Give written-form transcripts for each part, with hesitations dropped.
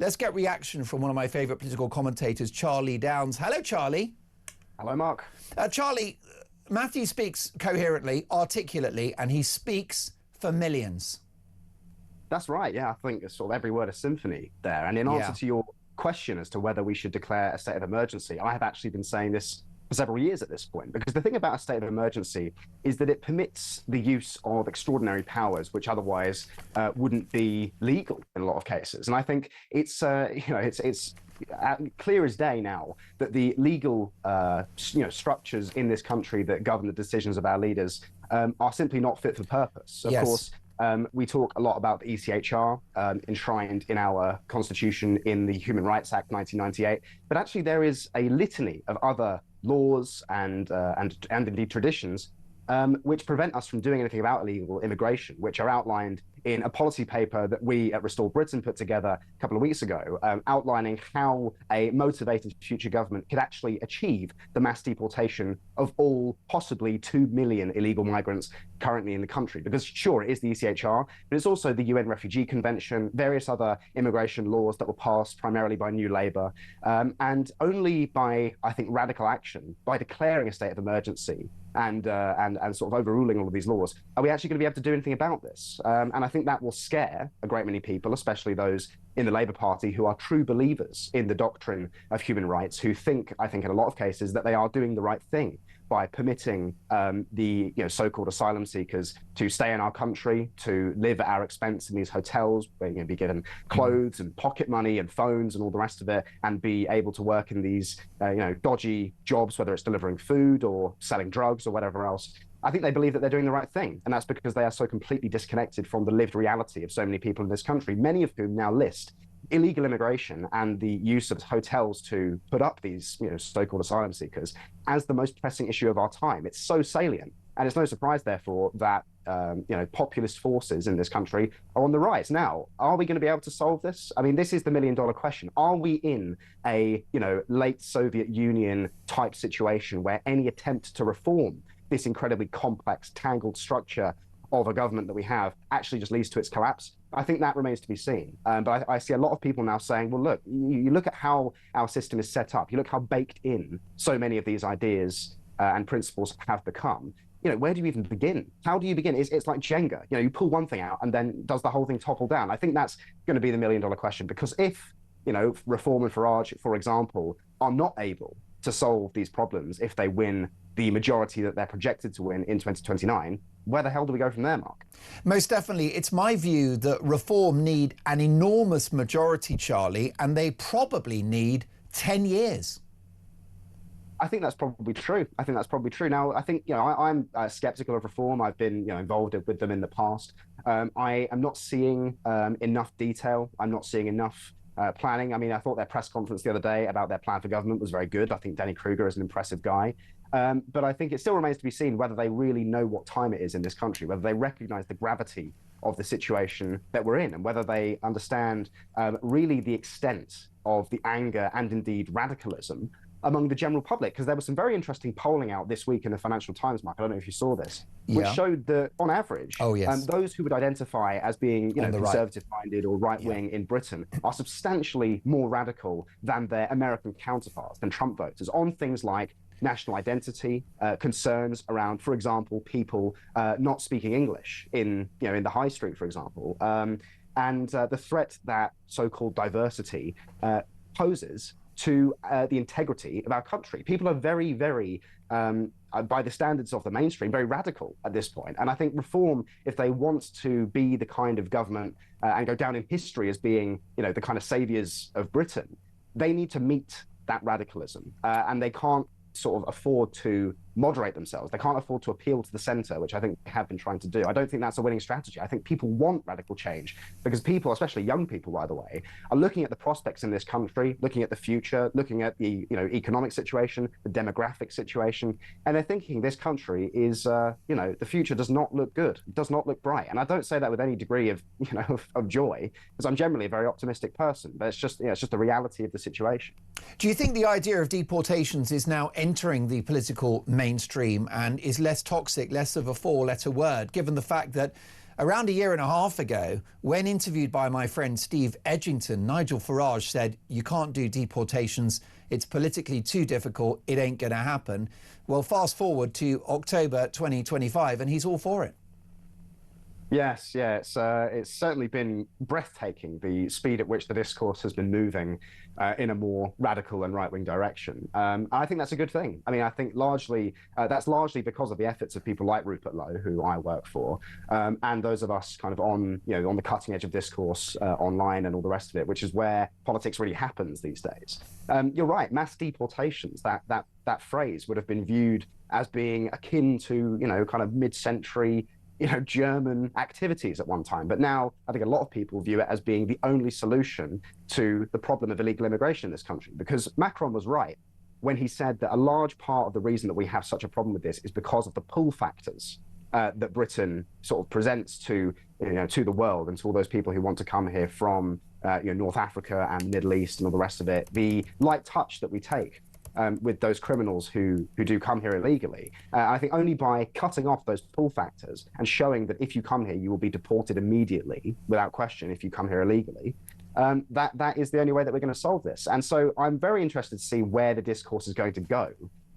Let's get reaction from one of my favourite political commentators, Charlie Downs. Hello, Charlie. Hello, Mark. Charlie, Matthew speaks coherently, articulately, and he speaks for millions. That's right. Yeah, I think it's sort of every word a symphony there. And in answer to your question as to whether we should declare a state of emergency, I have actually been saying this for several years at this point, because the thing about a state of emergency is that it permits the use of extraordinary powers which otherwise wouldn't be legal in a lot of cases. And I think it's clear as day now that the legal structures in this country that govern the decisions of our leaders are simply not fit for purpose. Of course, we talk a lot about the ECHR enshrined in our Constitution in the Human Rights Act 1998, but actually there is a litany of other laws and indeed traditions which prevent us from doing anything about illegal immigration, which are outlined in a policy paper that we at Restore Britain put together a couple of weeks ago, outlining how a motivated future government could actually achieve the mass deportation of all possibly 2 million illegal migrants currently in the country. Because sure, it is the ECHR, but it's also the UN Refugee Convention, various other immigration laws that were passed primarily by New Labour, and only by, I think, radical action, by declaring a state of emergency and sort of overruling all of these laws, are we actually going to be able to do anything about this? And I think that will scare a great many people, especially those in the Labour Party who are true believers in the doctrine of human rights, who think, I think in a lot of cases, that they are doing the right thing by permitting the so-called asylum seekers to stay in our country, to live at our expense in these hotels, where be given clothes and pocket money and phones and all the rest of it, and be able to work in these dodgy jobs, whether it's delivering food or selling drugs or whatever else. I think they believe that they're doing the right thing, and that's because they are so completely disconnected from the lived reality of so many people in this country, many of whom now list illegal immigration and the use of hotels to put up these so-called asylum seekers as the most pressing issue of our time. It's so salient, and it's no surprise, therefore, that populist forces in this country are on the rise. Now, are we going to be able to solve this? I mean, this is the million-dollar question. Are we in a late Soviet Union type situation where any attempt to reform this incredibly complex, tangled structure of a government that we have actually just leads to its collapse? I think that remains to be seen. But I see a lot of people now saying, well, look, you look at how our system is set up, you look how baked in so many of these ideas and principles have become. Where do you even begin? How do you begin? It's like Jenga. You pull one thing out and then does the whole thing topple down? I think that's going to be the million-dollar question, because if, Reform and Farage, for example, are not able to solve these problems if they win the majority that they're projected to win in 2029, where the hell do we go from there, Mark? Most definitely. It's my view that Reform need an enormous majority, Charlie, and they probably need 10 years. I think that's probably true. Now, I think, I'm skeptical of Reform. I've been, involved with them in the past. I am not seeing enough detail. I'm not seeing enough planning. I mean, I thought their press conference the other day about their plan for government was very good. I think Danny Kruger is an impressive guy. But I think it still remains to be seen whether they really know what time it is in this country, whether they recognize the gravity of the situation that we're in, and whether they understand really the extent of the anger and indeed radicalism among the general public. Because there was some very interesting polling out this week in the Financial Times, Mark, I don't know if you saw this, which showed that on average, those who would identify as being conservative-minded or right-wing in Britain are substantially more radical than their American counterparts, than Trump voters, on things like national identity, concerns around, for example, people not speaking English in the high street, for example, and the threat that so-called diversity poses to the integrity of our country. People are very, very, by the standards of the mainstream, very radical at this point. And I think Reform, if they want to be the kind of government and go down in history as being, the kind of saviors of Britain, they need to meet that radicalism, and they can't sort of afford to moderate themselves. They can't afford to appeal to the center, which I think they have been trying to do. I don't think that's a winning strategy. I think people want radical change because people, especially young people, by the way, are looking at the prospects in this country, looking at the future, looking at the economic situation, the demographic situation, and they're thinking this country is, the future does not look good. It does not look bright. And I don't say that with any degree of, of joy, because I'm generally a very optimistic person, but it's just the reality of the situation. Do you think the idea of deportations is now entering the political mainstream and is less toxic, less of a four-letter word, given the fact that Around a year and a half ago, when interviewed by my friend Steve Edgington, Nigel Farage said, you can't do deportations. It's politically too difficult. It ain't going to happen. Well, fast forward to October 2025, and he's all for it. Yes, yeah, it's certainly been breathtaking, the speed at which the discourse has been moving in a more radical and right-wing direction. I think that's a good thing. I mean, I think that's largely because of the efforts of people like Rupert Lowe, who I work for, and those of us kind of on the cutting edge of discourse online and all the rest of it, which is where politics really happens these days. You're right, mass deportations, that phrase would have been viewed as being akin to, kind of mid-century German activities at one time. But now I think a lot of people view it as being the only solution to the problem of illegal immigration in this country, because Macron was right when he said that a large part of the reason that we have such a problem with this is because of the pull factors that Britain sort of presents to the world and to all those people who want to come here from North Africa and Middle East and all the rest of it. The light touch that we take with those criminals who do come here illegally. I think only by cutting off those pull factors and showing that if you come here, you will be deported immediately, without question, if you come here illegally, that is the only way that we're going to solve this. And so I'm very interested to see where the discourse is going to go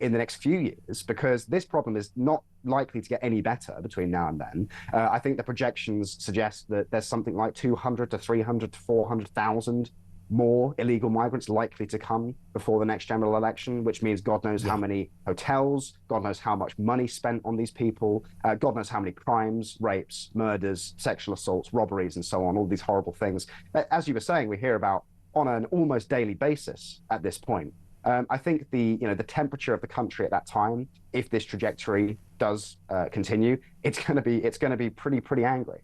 in the next few years, because this problem is not likely to get any better between now and then. I think the projections suggest that there's something like 200 to 300 to 400,000 more illegal migrants likely to come before the next general election, which means God knows how many hotels, God knows how much money spent on these people, God knows how many crimes, rapes, murders, sexual assaults, robberies, and so on, all these horrible things. As you were saying, we hear about on an almost daily basis at this point. I think the temperature of the country at that time, if this trajectory does continue, it's going to be pretty angry,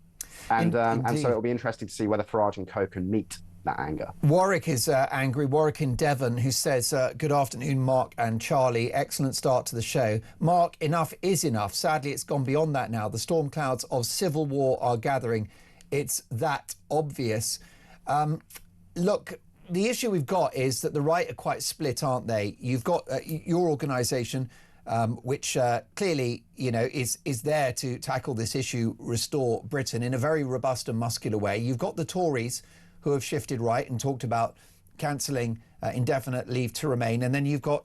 and so it'll be interesting to see whether Farage and co can meet that anger. Warwick is angry. Warwick in Devon, who says, good afternoon, Mark and Charlie. Excellent start to the show. Mark, enough is enough. Sadly, it's gone beyond that now. The storm clouds of civil war are gathering. It's that obvious. Look, the issue we've got is that the right are quite split, aren't they? You've got your organisation, which clearly, is there to tackle this issue, restore Britain in a very robust and muscular way. You've got the Tories, who have shifted right and talked about cancelling indefinite leave to remain. And then you've got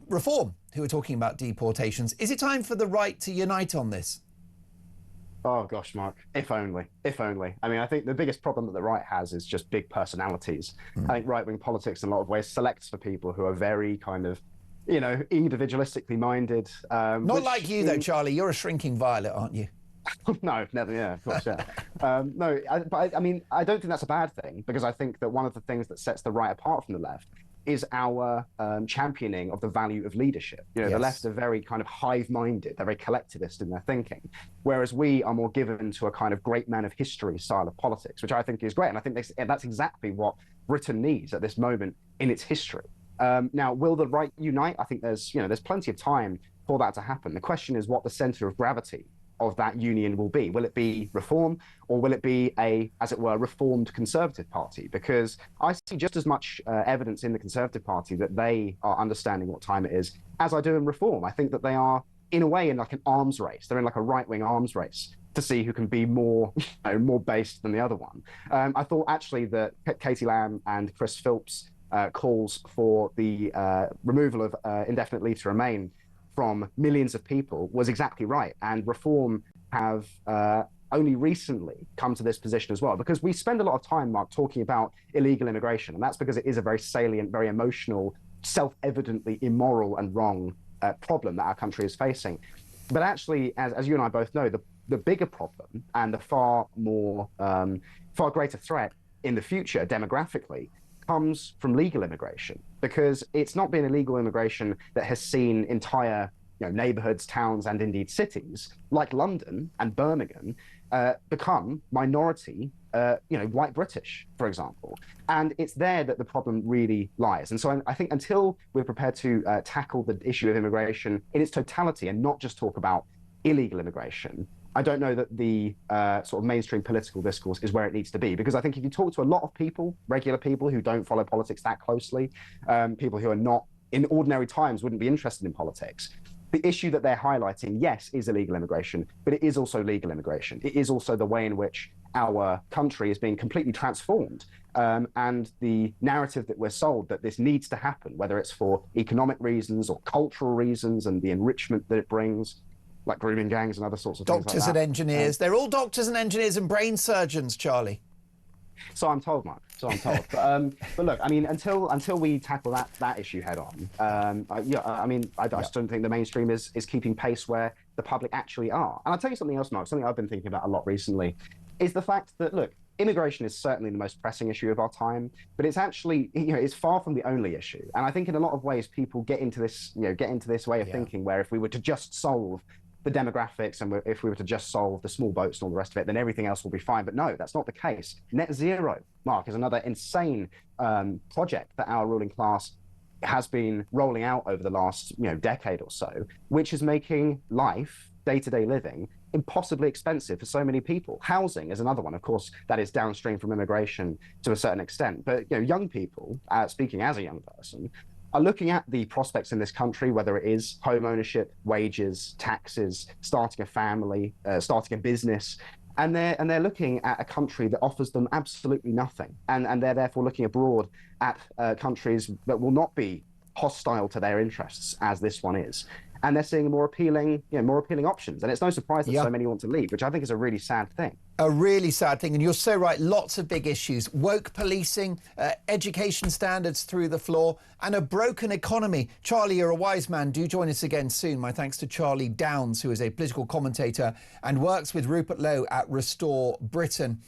Reform, who are talking about deportations. Is it time for the right to unite on this? Oh, gosh, Mark, if only. I mean, I think the biggest problem that the right has is just big personalities. I think right-wing politics in a lot of ways selects for people who are very kind of, individualistically minded. Not like you, though, Charlie. You're a shrinking violet, aren't you? No, never. Yeah, of course. Yeah. I mean, I don't think that's a bad thing, because I think that one of the things that sets the right apart from the left is our championing of the value of leadership. The left are very kind of hive-minded. They're very collectivist in their thinking, whereas we are more given to a kind of great man of history style of politics, which I think is great. And I think that's exactly what Britain needs at this moment in its history. Now, will the right unite? I think there's plenty of time for that to happen. The question is what the centre of gravity of that union will be. Will it be Reform, or will it be a, as it were, reformed Conservative Party? Because I see just as much evidence in the Conservative Party that they are understanding what time it is as I do in Reform. I think that they are, in a way, in like an arms race. They're in like a right-wing arms race to see who can be more, more based than the other one. I thought actually that Katie Lamb and Chris Philps' calls for the removal of indefinite leave to remain from millions of people was exactly right. And Reform have only recently come to this position as well, because we spend a lot of time, Mark, talking about illegal immigration. And that's because it is a very salient, very emotional, self-evidently immoral and wrong problem that our country is facing. But actually, as you and I both know, the bigger problem and the far greater threat in the future demographically comes from legal immigration, because it's not been illegal immigration that has seen entire neighborhoods, towns, and indeed cities like London and Birmingham become minority, white British, for example. And it's there that the problem really lies. And so I think until we're prepared to tackle the issue of immigration in its totality and not just talk about illegal immigration, I don't know that the sort of mainstream political discourse is where it needs to be. Because I think if you talk to a lot of people, regular people who don't follow politics that closely, people who are not, in ordinary times, wouldn't be interested in politics, the issue that they're highlighting, yes, is illegal immigration, but it is also legal immigration. It is also the way in which our country is being completely transformed. And the narrative that we're sold that this needs to happen, whether it's for economic reasons or cultural reasons and the enrichment that it brings, like grooming gangs and other sorts of things like that. Doctors and engineers. They're all doctors and engineers and brain surgeons, Charlie. So I'm told, Mark. So I'm told. But look, I mean, until we tackle that issue head on, I just don't think the mainstream is keeping pace where the public actually are. And I'll tell you something else, Mark. Something I've been thinking about a lot recently is the fact that, look, immigration is certainly the most pressing issue of our time, but it's actually, it's far from the only issue. And I think in a lot of ways people get into this way of thinking where if we were to just solve the demographics and if we were to just solve the small boats and all the rest of it, then everything else will be fine. But no, that's not the case. Net zero, Mark, is another insane project that our ruling class has been rolling out over the last decade or so, which is making life, day-to-day living, impossibly expensive for so many people. Housing is another one, of course, that is downstream from immigration to a certain extent. But young people, speaking as a young person, are looking at the prospects in this country, whether it is home ownership, wages, taxes, starting a family, starting a business, and they're looking at a country that offers them absolutely nothing, and they're therefore looking abroad at countries that will not be hostile to their interests as this one is. And they're seeing more appealing options. And it's no surprise that so many want to leave, which I think is a really sad thing. A really sad thing. And you're so right. Lots of big issues. Woke policing, education standards through the floor, and a broken economy. Charlie, you're a wise man. Do join us again soon. My thanks to Charlie Downs, who is a political commentator and works with Rupert Lowe at Restore Britain.